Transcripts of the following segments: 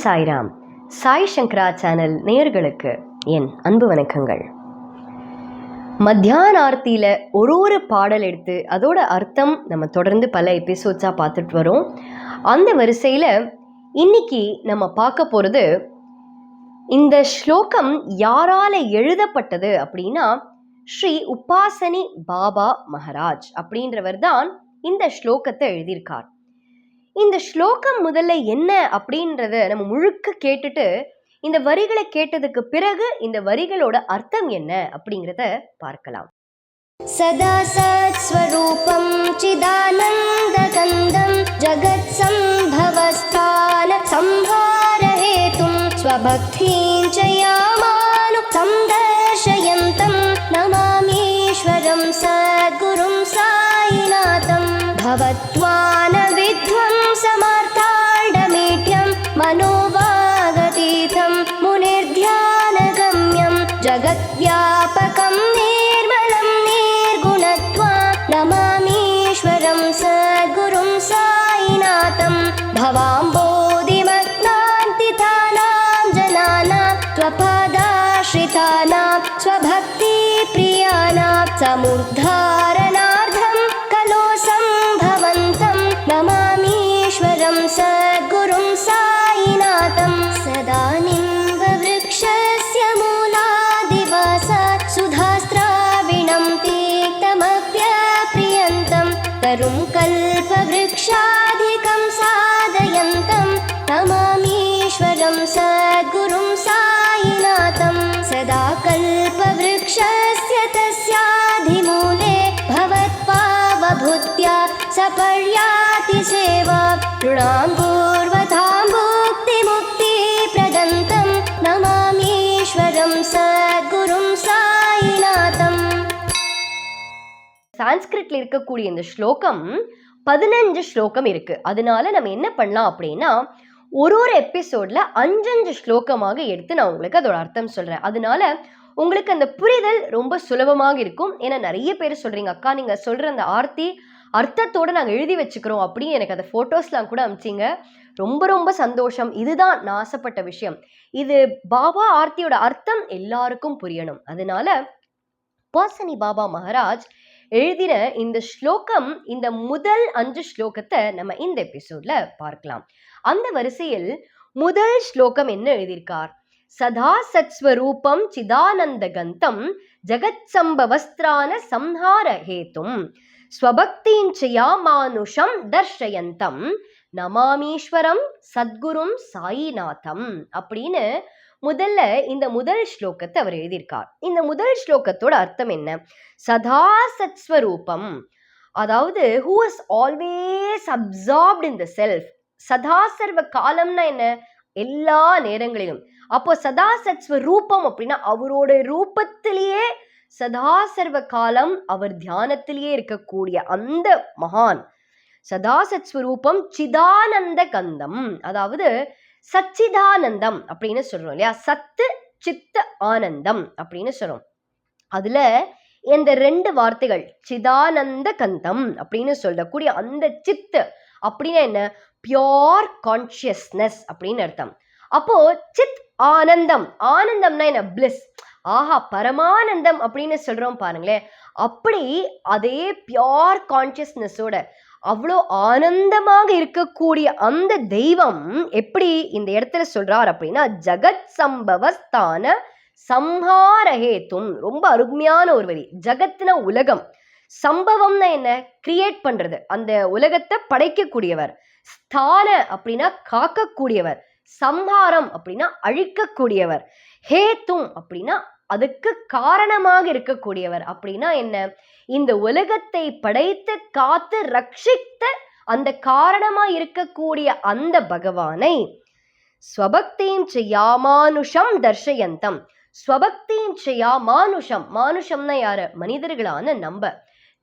சாய்ராம். சாய் சங்கரா channel நேயர்களுக்கு என் அன்பு வணக்கங்கள். மத்தியான ஆர்த்தியில் ஒரு பாடல் எடுத்து அதோட அர்த்தம் நம்ம தொடர்ந்து பல எபிசோட்ஸாக பார்த்துட்டு வரோம். அந்த வரிசையில் இன்னைக்கு நம்ம பார்க்க போகிறது, இந்த ஸ்லோகம் யாரால எழுதப்பட்டது அப்படின்னா ஸ்ரீ உபாசனி பாபா மகாராஜ் அப்படின்றவர் தான் இந்த ஸ்லோகத்தை எழுதியிருக்கார். இந்த ஸ்லோகம் முதல்ல என்ன அப்படின்றத நம்ம முழுக்க கேட்டுட்டு இந்த வரிகளை கேட்டதுக்கு பிறகு இந்த வரிகளோட அர்த்தம் என்ன அப்படிங்கிறத பார்க்கலாம். சதா சத் ஸ்வரூபம் சிதானந்தகந்தம் ஜகத் சம்பவஸ்தான சம்ஹார ஹேதும் ஸ்வபக்தீம் ச யாமானு சம்தர்ஷயந்தம் நமாமீஸ்வரம் சத்குரும் சாயிநாதம் பவத்வான வித்வம் சமார்த்தாண்டமீட்யம் மனோவாகதீதம் முனிர்த்யானகம்யம் ஜகத்வ்யாபகம் நிர்மலம் நிர்குணத்வம் நமாமீஸ்வரம் சத்குரும் சாயிநாதம் பவாம்போதிமக்னாந்திதானாம் ஜனானாம் த்வபாதாஸ்ரிதானாம் ஸ்வபக்தி பிரியானாம் சமுத்தாரணார்த்தம் கலோசம் பவந்தம் நமாமீஸ்வரம் சத்குரும் சாயிநாதம் சதா நிம்பவ்ருக்ஷஸ்ய மூலாதிவாசாத் சுதாஸ்ராவிணம் தீக்தமப்யப்ரியந்தம் தரும் கல்பவ்ருக்ஷாதிகம் சாதயந்தம் நமாமீஸ்வரம் சத்குரும் சாயிநாதம் சதா கல்பவ்ருக்ஷஸ்ய தஸ்யாதிமூலே பவத்பாவபூத்யா சபர்யாதி சேவா ருணாம் பூர்வதாம் முக்தி முக்தி பிரதந்தம் நமாமீஸ்வரம் சத்குரும் சாயிநாதம். சான்ஸ்கிரிட்ல இருக்கக்கூடிய இந்த ஸ்லோகம் 15 ஸ்லோகம் இருக்கு. அதனால நம்ம என்ன பண்ணலாம் அப்படின்னா ஒரு எபிசோட்ல 5 ஸ்லோகமாக எடுத்து நான் உங்களுக்கு அதோட அர்த்தம் சொல்றேன். அதனால உங்களுக்கு அந்த புரிதல் ரொம்ப சுலபமாக இருக்கும். ஏன்னா நிறைய பேர் சொல்றீங்க, அக்கா நீங்க சொல்ற அந்த ஆர்த்தி அர்த்தத்தோட நாங்கள் எழுதி வச்சுக்கிறோம் அப்படின்னு எனக்கு அந்த ஃபோட்டோஸ்லாம் கூட அனுப்பிச்சிங்க. ரொம்ப ரொம்ப சந்தோஷம். இதுதான் நான் ஆசைப்பட்ட விஷயம். இது பாபா ஆர்த்தியோட அர்த்தம் எல்லாருக்கும் புரியணும். அதனால உபாசனி பாபா மகாராஜ் எழுதின இந்த ஸ்லோகம், இந்த முதல் 5 ஸ்லோகத்தை நம்ம இந்த எபிசோட்ல பார்க்கலாம். அந்த வரிசையில் முதல் ஸ்லோகம் என்ன எழுதியிருக்கார்? சதா சத்ஸ்வரூபம் சிதானந்தகந்தம் ஜகத் சம்பவஸ்திரான சம்ஹார ஹேதும் ஸ்வபக்தீஞ்சயா மானுஷம் தர்ஷயந்தம் நமாமீஸ்வரம் சத்குரும் சாயிநாதம் அப்படின்னு முதல்ல இந்த முதல் ஸ்லோகத்தை அவர் எழுதியிருக்கார். இந்த முதல் ஸ்லோகத்தோட அர்த்தம் என்ன? சதா சத்ஸ்வரூபம், அதாவது who is always absorbed in the self. சதா சர்வ காலம்னா என்ன? எல்லா நேரங்களிலும். அப்போ சதா சத்ஸ்வரூபம் அப்படின்னா அவரோட ரூபத்திலேயே சதா சர்வ காலம் அவர் தியானத்திலேயே இருக்கக்கூடிய அந்த மகான். சதா சத்ஸ்வரூபம் சிதானந்த கந்தம், அதாவது சச்சிதானந்தம் அப்படின்னு சொல்றோம் இல்லையா? சத்து சித்த ஆனந்தம் அப்படின்னு சொல்றோம். அதுல இந்த 2 வார்த்தைகள் சிதானந்த கந்தம் அப்படின்னு சொல்லக்கூடிய அந்த சித்து அப்படின்னா என்ன? பியோர் கான்சியஸ்னஸ் அப்படின்னு அர்த்தம். அப்போ சித் ஆனந்தம், ஆனந்தம்னா என்ன? பிளிஸ், ஆஹா பரமானந்தம் அப்படின்னு சொல்றோம் பாருங்களேன். அப்படி அதே பியோர் கான்சியஸ்னஸோட அவ்வளோ ஆனந்தமாக இருக்கக்கூடிய அந்த தெய்வம் எப்படி இந்த இடத்துல சொல்றார் அப்படின்னா ஜகத் சம்பவஸ்தான சம்ஹாரஹேதும். ரொம்ப அருமையான ஒரு வரி. ஜகத்னா உலகம், சம்பவம்னா என்ன? கிரியேட் பண்றது, அந்த உலகத்தை படைக்கக்கூடியவர். ஸ்தான அப்படின்னா காக்கக்கூடியவர். சம்ஹாரம் அப்படின்னா அழிக்கக்கூடியவர். ஹேத்தும் அப்படின்னா அதுக்கு காரணமாக இருக்கக்கூடியவர். அப்படின்னா என்ன? இந்த உலகத்தை படைத்து காத்து ரட்சித்த அந்த காரணமா இருக்கக்கூடிய அந்த பகவானை ஸ்வபக்தீம் செய்யா மானுஷம் தர்ஷயந்தம். ஸ்வபக்தீம் செய்யா மானுஷம், மானுஷம்னா யாரு? மனிதர்களான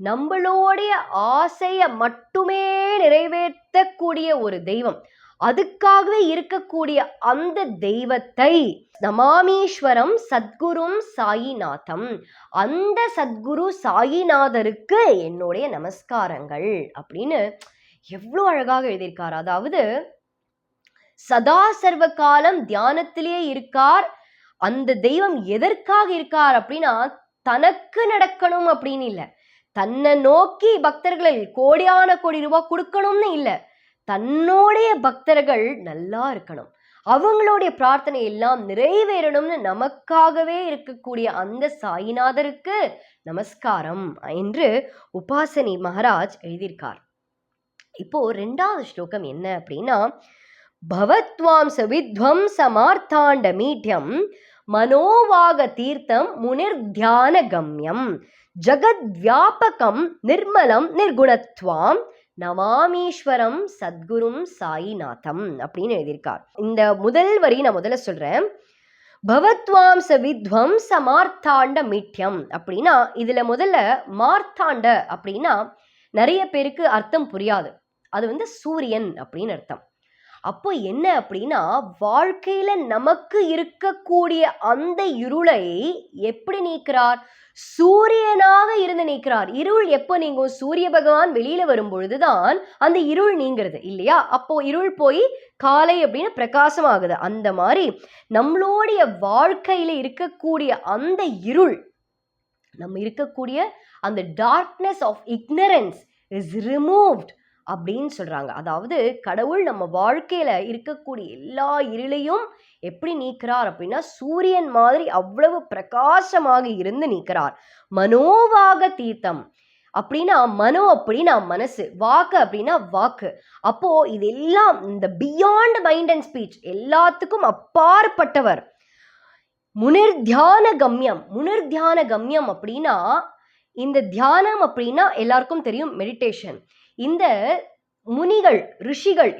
நம்மளுடைய ஆசைய மட்டுமே நிறைவேற்றக்கூடிய ஒரு தெய்வம், அதுக்காகவே இருக்கக்கூடிய அந்த தெய்வத்தை நமாமீஸ்வரம் சத்குரும் சாயிநாதம், அந்த சத்குரு சாயிநாதருக்கு என்னுடைய நமஸ்காரங்கள் அப்படின்னு எவ்வளோ அழகாக எழுதியிருக்காரு. அதாவது சதா சர்வ காலம் தியானத்திலேயே இருக்கார். அந்த தெய்வம் எதற்காக இருக்கார் அப்படின்னா தனக்கு நடக்கணும் அப்படின்னு இல்லை, தன்னை நோக்கி பக்தர்கள் கோடியான கோடி ரூபாய் கொடுக்கணும்னு இல்லை, தன்னுடைய பக்தர்கள் நல்லா இருக்கணும், அவங்களுடைய பிரார்த்தனை எல்லாம் நிறைவேறணும்னு நமக்காகவே இருக்கக்கூடிய அந்த சாயிநாதருக்கு நமஸ்காரம் என்று உபாசனி மகாராஜ் எழுதியிருக்கார். இப்போ 2வது ஸ்லோகம் என்ன அப்படின்னா, பவத்வாம் சவித்வம் சமார்த்தாண்ட மீட்யம் மனோவாக தீர்த்தம் முனிர்தியான கம்யம் ஜகத் வியாபகம் நிர்மலம் நிர்குணத்வாம் நமாமீஸ்வரம் சத்குரும் சாயிநாதம் அப்படின்னு எழுதியிருக்கார். இந்த முதல் வரி நான் முதல்ல சொல்றேன். பவத்வாம் சவித்வம் சமார்த்தாண்ட மீட்யம் அப்படின்னா இதுல முதல்ல மார்த்தாண்ட அப்படின்னா நிறைய பேருக்கு அர்த்தம் புரியாது. அது சூரியன் அப்படின்னு அர்த்தம். அப்போ என்ன அப்படின்னா வாழ்க்கையில நமக்கு இருக்கக்கூடிய அந்த இருளை எப்படி நீக்கிறார்? சூரியனாக இருந்து நீக்கிறார். இருள் எப்போ நீங்கும்? சூரிய பகவான் வெளியில வரும் பொழுதுதான் அந்த இருள் நீங்கிறது இல்லையா? அப்போ இருள் போய் காலை அப்படின்னு பிரகாசமாகுது. அந்த மாதிரி நம்மளுடைய வாழ்க்கையில இருக்கக்கூடிய அந்த இருள், நம்ம இருக்கக்கூடிய அந்த darkness of ignorance is removed அப்படின்னு சொல்றாங்க. அதாவது கடவுள் நம்ம வாழ்க்கையில இருக்கக்கூடிய எல்லா இருளையும் எப்படி நீக்கிறார் அப்படின்னா சூரியன் மாதிரி அவ்வளவு பிரகாசமாக இருந்து நீக்கிறார். மனோவாக தீர்த்தம் அப்படின்னா மனோ அப்படின்னா மனசு, வாக்கு அப்படின்னா வாக்கு. அப்போ இதெல்லாம் இந்த பியாண்ட் மைண்ட் அண்ட் ஸ்பீச் எல்லாத்துக்கும் அப்பாற்பட்டவர். முனிர்தியான கம்யம். முனிர்தியான கம்யம் அப்படின்னா இந்த தியானம் அப்படின்னா எல்லாருக்கும் தெரியும் மெடிடேஷன். இந்த முனிகள் ரிஷிகள்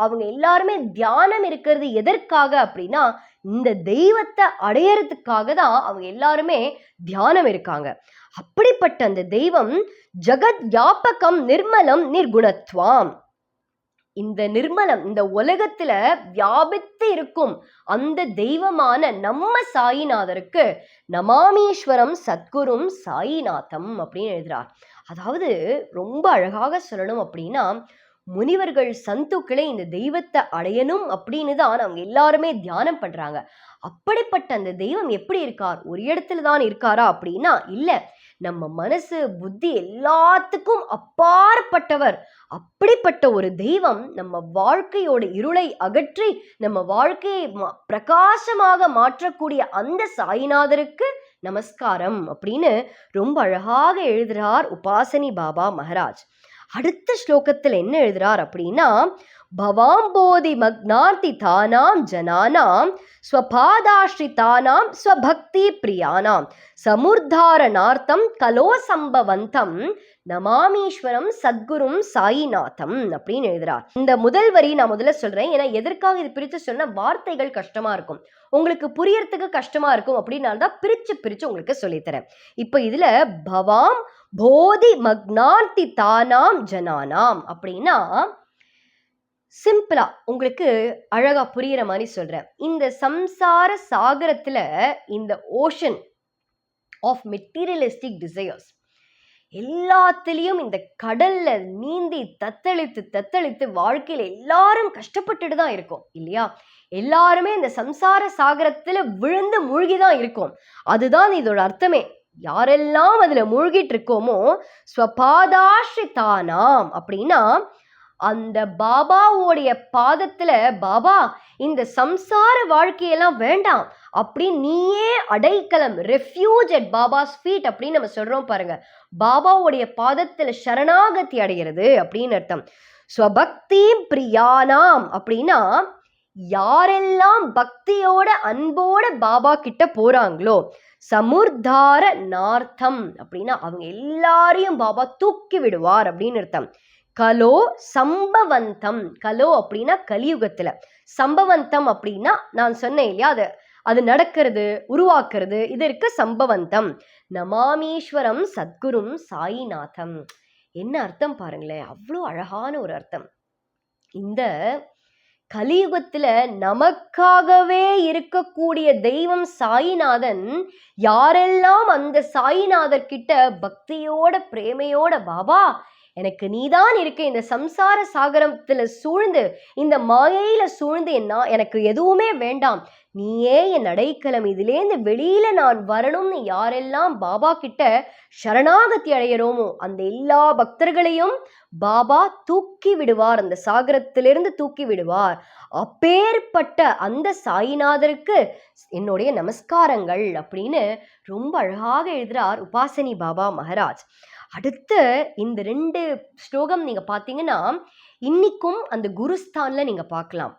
அவங்க எல்லாருமே தியானம் இருக்கிறது எதற்காக அப்படின்னா இந்த தெய்வத்தை அடையறதுக்காக தான் அவங்க எல்லாருமே தியானம் இருக்காங்க. அப்படிப்பட்ட அந்த தெய்வம் ஜகத் வியாபகம் நிர்மலம் நிர்குணத்வாம். இந்த நிர்மலம் இந்த உலகத்துல வியாபித்து இருக்கும் அந்த தெய்வமான நம்ம சாயிநாதருக்கு நமாமீஸ்வரம் சத்குரும் சாயிநாதம் அப்படின்னு எழுதுறார். அதாவது ரொம்ப அழகாக சொல்லணும் அப்படின்னா முனிவர்கள் சந்துக்களை இந்த தெய்வத்தை அடையணும் அப்படின்னு தான் அவங்க எல்லாருமே தியானம் பண்றாங்க. அப்படிப்பட்ட அந்த தெய்வம் எப்படி இருக்கார்? ஒரு இடத்துல தான் இருக்காரா அப்படின்னா இல்ல, நம்ம மனசு புத்தி எல்லாத்துக்கும் அப்பாற்பட்டவர். அப்படிப்பட்ட ஒரு தெய்வம் நம்ம வாழ்க்கையோட இருளை அகற்றி நம்ம வாழ்க்கையை பிரகாசமாக மாற்றக்கூடிய அந்த சாயிநாதருக்கு நமஸ்காரம் அப்படின்னு ரொம்ப அழகாக எழுதுறார் உபாசனி பாபா மகாராஜ். அடுத்த ஸ்லோகத்தில் என்ன எழுதுறார் அப்படின்னா, பவாம்போதி மக்னார்த்தி தானாம் ஜனானாம் ஸ்வபாதாஸ்ரிதானாம் ஸ்வபக்தி பிரியானாம் சமுர்தாரணார்த்தம் கலோ சம்பவந்தம் நமாமீஸ்வரம் சத்குரும் சாயிநாதம் அப்படின்னு எழுதுறார். இந்த முதல் வரி நான் முதல்ல சொல்றேன், ஏன்னா எதற்காக இது பிரித்து சொன்ன வார்த்தைகள் கஷ்டமா இருக்கும், உங்களுக்கு புரியறதுக்கு கஷ்டமா இருக்கும் அப்படின்னால்தான் பிரிச்சு உங்களுக்கு சொல்லித்தரேன். இப்ப இதுல பவாம் போதி மக்னார்த்தி தானாம் ஜனானாம் அப்படின்னா சிம்பிளா உங்களுக்கு அழகா புரியுற மாதிரி சொல்றேன். இந்த சம்சார சாகரத்துல இந்த ஓஷன் ஆஃப் மெட்டீரியலிஸ்டிக் டிசையர்ஸ் எல்லாத்திலையும் இந்த கடல்ல நீந்தி தத்தளித்து வாழ்க்கையில எல்லாரும் கஷ்டப்பட்டுட்டு தான் இருக்கோம் இல்லையா? எல்லாருமே இந்த சம்சார சாகரத்துல விழுந்து மூழ்கிதான் இருக்கோம். அதுதான் இதோட அர்த்தமே. யாரெல்லாம் அதுல மூழ்கிட்டு இருக்கோமோ ஸ்வபாதாஸ்ரிதானாம் அப்படின்னா அந்த பாபாவோடைய பாதத்துல, பாபா இந்த சம்சார வாழ்க்கையெல்லாம் வேண்டாம் அப்படின்னு நீயே அடைக்கலம், ரெஃப்யூஜ் அட் பாபாஸ் ஃபீட் அப்படின்னு நம்ம சொல்றோம் பாருங்க. பாபாவுடைய பாதத்துல சரணாகதி அடைகிறது அப்படின்னு அர்த்தம். ஸ்வபக்தி பிரியானாம் அப்படின்னா யாரெல்லாம் பக்தியோட அன்போட பாபா கிட்ட போறாங்களோ, சமுர்தார நார்த்தம் அப்படின்னா அவங்க எல்லாரையும் பாபா தூக்கி விடுவார் அப்படின்னு அர்த்தம். கலோ சம்பவந்தம். கலோ அப்படின்னா கலியுகத்துல, சம்பவந்தம் அப்படின்னா நான் சொன்னேன் இல்லையா, அது நடக்கிறது உருவாக்குறது, இதற்கு சம்பவந்தம். நமாமீஸ்வரம் சத்குரும் சாயிநாதம். என்ன அர்த்தம் பாருங்களேன், அவ்வளோ அழகான ஒரு அர்த்தம். இந்த கலியுகத்துல நமக்காகவே இருக்கக்கூடிய தெய்வம் சாயிநாதன், யாரெல்லாம் அந்த சாயிநாதர் கிட்ட பக்தியோட பிரேமையோட பாபா எனக்கு நீதான் இருக்க, இந்த சம்சார சாகரத்துல சூழ்ந்து, இந்த மாயையில சூழ்ந்து எனக்கு எதுவுமே வேண்டாம், நீயே என் அடைக்கலம், இதிலேந்து வெளியில நான் வரணும்னு யாரெல்லாம் பாபா கிட்ட சரணாகதி அடையிறோமோ அந்த எல்லா பக்தர்களையும் பாபா தூக்கி விடுவார், அந்த சாகரத்திலிருந்து தூக்கி விடுவார். அப்பேற்பட்ட அந்த சாயிநாதருக்கு என்னுடைய நமஸ்காரங்கள் அப்படின்னு ரொம்ப அழகாக எழுதுறார் உபாசனி பாபா மகாராஜ். அடுத்து இந்த 2 ஸ்லோகம் நீங்க பாத்தீங்கன்னா இன்னைக்கும் அந்த குருஸ்தான்ல நீங்க பார்க்கலாம்.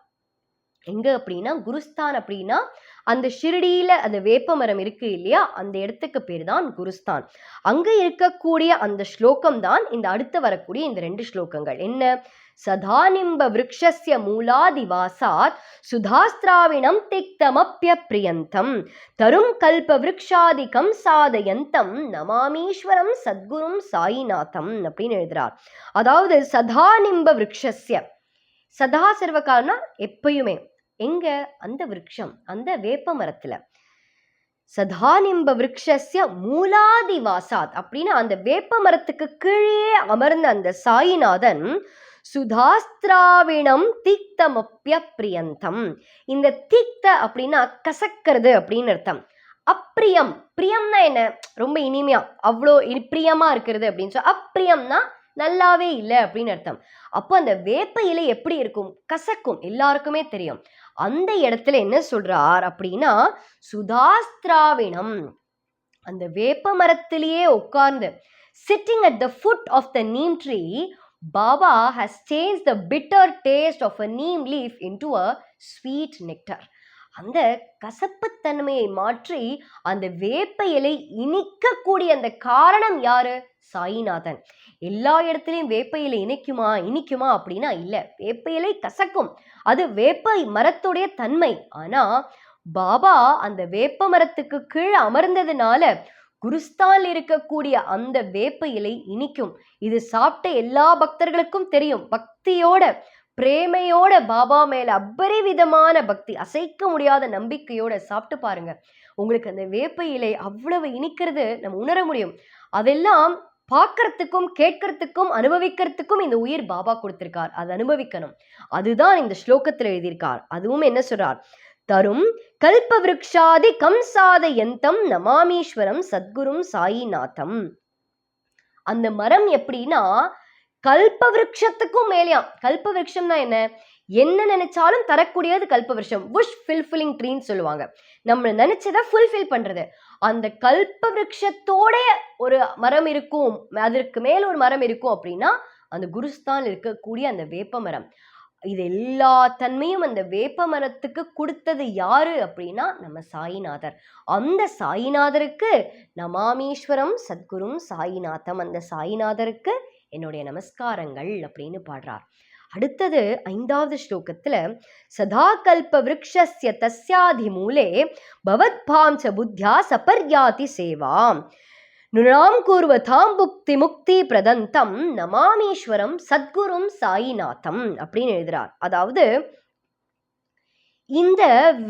எங்க அப்படின்னா குருஸ்தான் அப்படின்னா அந்த ஷிரடியில அந்த வேப்ப மரம் இருக்கு இல்லையா, அந்த இடத்துக்கு பேர் தான் குருஸ்தான். அங்க இருக்கக்கூடிய அந்த ஸ்லோகம் தான் இந்த அடுத்து வரக்கூடிய இந்த 2 ஸ்லோகங்கள். என்ன? சதானிம்ப விருக்ஷஸ்ய மூலாதிவாசாத் சுதாஸ்திராவிணம் திக்தமப்ய பிரியந்தம் தரும் கல்ப விருக்ஷாதிகம் சாதயந்தம் நமாமீஸ்வரம் சத்குரும் சாயிநாதம் அப்படின்னு எழுதுறார். அதாவது சதானிம்ப விருக்ஷஸ்ய, சதா சர்வகாலம்னா எப்பயுமே, எங்க? அந்த விருட்சம், அந்த வேப்ப மரத்துல. சதானிம்ப விருக்ஷஸ்ய மூலாதிவாசாத் அப்படின்னு அந்த வேப்ப மரத்துக்கு கீழே அமர்ந்த அந்த சாயிநாதன் சுதாஸ்திராவிணம் திக்தமப்ய பிரியந்தம். இந்த திக்த அப்படின்னா கசக்கிறது அப்படின்னு அர்த்தம். அப்பிரியம், பிரியம்னா என்ன? ரொம்ப இனிமையா, அவ்வளோ பிரியமா இருக்கிறது அப்படின்னு சொல்லி. அப்பிரியம்னா நல்லாவே இல்லை அப்படின்னு அர்த்தம். அப்போ அந்த வேப்ப இலை எப்படி இருக்கும்? கசக்கும், எல்லாருக்குமே தெரியும். அந்த இடத்துல என்ன சொல்றார் அப்படின்னா சுதாஸ்திராவிணம், அந்த வேப்ப மரத்திலேயே உட்கார்ந்து sitting at the foot of the neem tree, Baba has changed the bitter taste of a neem leaf into a sweet nectar. அந்த கசப்புத்தன்மையை மாற்றி அந்த வேப்ப இலை இனிக்கக்கூடிய அந்த காரணம் யாரு? சாயிநாதன். எல்லா இடத்துலையும் வேப்ப இலை இனிக்குமா அப்படின்னா இல்ல, வேப்ப இலை கசக்கும், அது வேப்ப மரத்துடைய தன்மை. ஆனா பாபா அந்த வேப்ப மரத்துக்கு கீழே அமர்ந்ததுனால குருஸ்தான் இருக்கக்கூடிய அந்த வேப்ப இலை இனிக்கும். இது சாப்பிட்ட எல்லா பக்தர்களுக்கும் தெரியும். பக்தியோட பிரேமையோட பாபா மேல அபரிவிதமான பக்தி, அசைக்க முடியாத நம்பிக்கையோட சாப்பிட்டு பாருங்க, உங்களுக்கு அந்த வேப்ப இலை அவ்வளவு இனிக்கிறது நம்ம உணர முடியும். அதெல்லாம் பார்க்கறதுக்கும் கேட்கறதுக்கும் அனுபவிக்கிறதுக்கும் இந்த உயிர் பாபா கொடுத்திருக்கார், அதை அனுபவிக்கணும். அதுதான் இந்த ஸ்லோகத்தில் எழுதியிருக்கார். அதுவும் என்ன சொல்றார்? தரும் கல்ப விருக்ஷாதி கம்சாத யந்தம் நமாமீஸ்வரம் சத்குரும் சாயிநாதம். அந்த மரம் எப்படின்னா கல்ப விருட்சத்துக்கும் மேலையாம். கல்ப விருட்சம்னா என்ன நினைச்சாலும் தரக்கூடியது கல்ப விருட்சம். விஷ் ஃபில்ஃபில்லிங் ட்ரீன்னு சொல்லுவாங்க, நம்ம நினைச்சதை ஃபுல்ஃபில் பண்றது. அந்த கல்ப விருட்சத்தோட ஒரு மரம் இருக்கும், அதற்கு மேல ஒரு மரம் இருக்கும் அப்படின்னா அந்த குருஸ்தான் இருக்கக்கூடிய அந்த வேப்ப மரம். இது எல்லா தன்மையும் அந்த வேப்ப மரத்துக்கு கொடுத்தது யாரு அப்படின்னா நம்ம சாயிநாதர். அந்த சாயிநாதருக்கு நமாமீஸ்வரம் சத்குரும் சாயிநாதம், அந்த சாயிநாதருக்கு என்னுடைய நமஸ்காரங்கள் அப்படின்னு பாடுறார். அடுத்தது 5வது ஸ்லோகத்துல சதா கல்ப விருக்ஷஸ்ய தஸ்யாதி மூலே பவத்பாம்ச புத்யா சபர்யாதி சேவாம் நுணாம் கூர்வதாம் புக்தி முக்தி பிரதந்தம் நமாமீஸ்வரம் சத்குரும் சாயிநாதம் அப்படின்னு எழுதுறார். அதாவது இந்த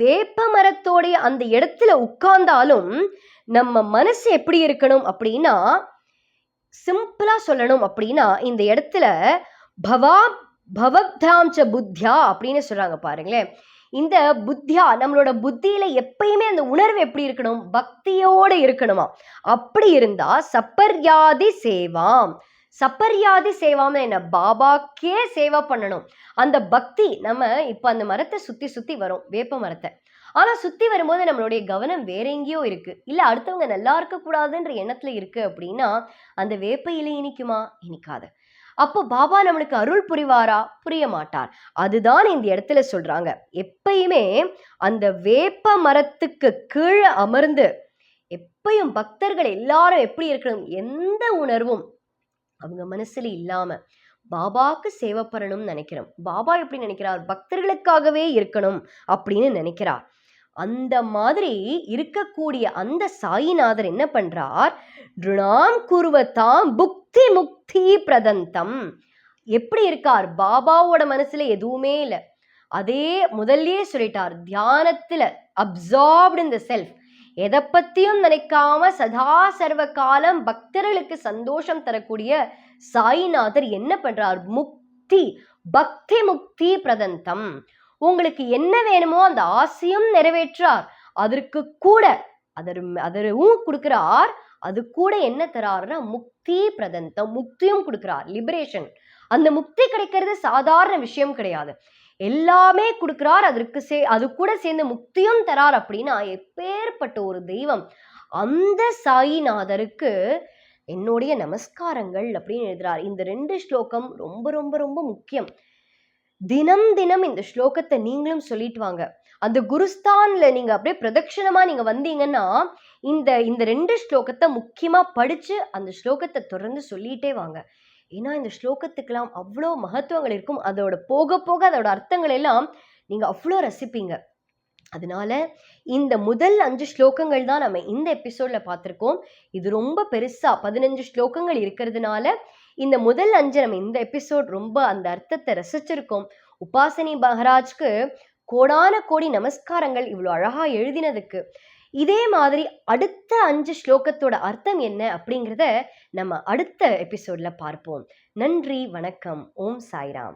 வேப்ப மரத்தோடைய அந்த இடத்துல உட்கார்ந்தாலும் நம்ம மனசு எப்படி இருக்கணும் அப்படின்னா, சிம்பிளா சொல்லணும் அப்படின்னா இந்த இடத்துல பவப்தாம்ச புத்தியா அப்படின்னு சொல்றாங்க பாருங்களேன். இந்த புத்தியா, நம்மளோட புத்தியில எப்பயுமே அந்த உணர்வு எப்படி இருக்கணும்? பக்தியோட இருக்கணுமா. அப்படி இருந்தா சப்பர்யாதி சேவாம். சப்பர்யாதி சேவாம் என்ன? பாபாக்கே சேவா பண்ணணும். அந்த பக்தி, நம்ம இப்ப அந்த மரத்தை சுத்தி சுத்தி வரும், வேப்ப மரத்தை. ஆனா சுத்தி வரும்போது நம்மளுடைய கவனம் வேற எங்கேயோ இருக்கு, இல்ல அடுத்தவங்க நல்லா இருக்க கூடாதுன்ற எண்ணத்துல இருக்கு அப்படின்னா அந்த வேப்ப இலை இனிக்குமா? இனிக்காது. அப்போ பாபா நம்மளுக்கு அருள் புரிவாரா? புரிய மாட்டார். அதுதான் இந்த இடத்துல சொல்றாங்க. எப்பயுமே அந்த வேப்ப மரத்துக்கு கீழே அமர்ந்து எப்பயும் பக்தர்கள் எல்லாரும் எப்படி இருக்கணும், எந்த உணர்வும் அவங்க மனசுல இல்லாம பாபாக்கு சேவை பண்ணணும்னு நினைக்கிறோம். பாபா எப்படி நினைக்கிறார்? பக்தர்களுக்காகவே இருக்கணும் அப்படின்னு நினைக்கிறார். அந்த மாதிரி இருக்கக்கூடிய அந்த சாயிநாதர் என்ன பண்றார்? ருணாம் குருவதாம் புக்தி முக்தி பிரதந்தம். எப்படி இருக்கார்? பாபாவோட மனசுல எதுவுமே இல்லை. அதே முதல்லயே சொல்லிட்டார், தியானத்துல அப்சார்ப்ட் இன் தி செல்ஃப். எதை பத்தியும் நினைக்காம சதா சர்வ காலம் பக்தர்களுக்கு சந்தோஷம் தரக்கூடிய சாய்நாதர் என்ன பண்றார்? முக்தி, பக்தி முக்தி பிரதந்தம். உங்களுக்கு என்ன வேணுமோ அந்த ஆசையும் நிறைவேற்றார், அதற்கு கூட அதரும் கொடுக்கிறார். அது கூட என்ன தராருன்னா முக்தி பிரதந்தம், முக்தியும் கொடுக்கிறார், லிபரேஷன். அந்த முக்தி கிடைக்கிறது சாதாரண விஷயம் கிடையாது, எல்லாமே கொடுக்கிறார். அது கூட சேர்ந்து முக்தியும் தரார். அப்படின்னா எப்பேற்பட்ட ஒரு தெய்வம்! அந்த சாயிநாதருக்கு என்னுடைய நமஸ்காரங்கள் அப்படின்னு எழுதுறார். இந்த 2 ஸ்லோகம் ரொம்ப ரொம்ப ரொம்ப முக்கியம். தினம் தினம் இந்த ஸ்லோகத்தை நீங்களும் சொல்லிட்டு வாங்க. அந்த குருஸ்தான்ல நீங்க அப்படியே பிரதட்சணமா நீங்க வந்தீங்கன்னா இந்த 2 ஸ்லோகத்தை முக்கியமா படிச்சு அந்த ஸ்லோகத்தை தொடர்ந்து சொல்லிட்டே வாங்க. ஏன்னா இந்த ஸ்லோகத்துக்கெல்லாம் அவ்வளோ மகத்துவங்கள் இருக்கும். அதோட போக போக அதோட அர்த்தங்கள் எல்லாம் நீங்க அவ்வளோ ரசிப்பீங்க. அதனால இந்த முதல் 5 ஸ்லோகங்கள் தான் நம்ம இந்த எபிசோட்ல பார்த்திருக்கோம். இது ரொம்ப பெருசா 15 ஸ்லோகங்கள் இருக்கிறதுனால இந்த முதல் 5 நம்ம இந்த எபிசோட் ரொம்ப அந்த அர்த்தத்தை ரசிச்சிருக்கோம். உபாசனி மகாராஜ்க்கு கோடான கோடி நமஸ்காரங்கள் இவ்வளோ அழகா எழுதினதுக்கு. இதே மாதிரி அடுத்த 5 ஸ்லோகத்தோட அர்த்தம் என்ன அப்படிங்கிறத நம்ம அடுத்த எபிசோட்ல பார்ப்போம். நன்றி, வணக்கம். ஓம் சாய்ராம்.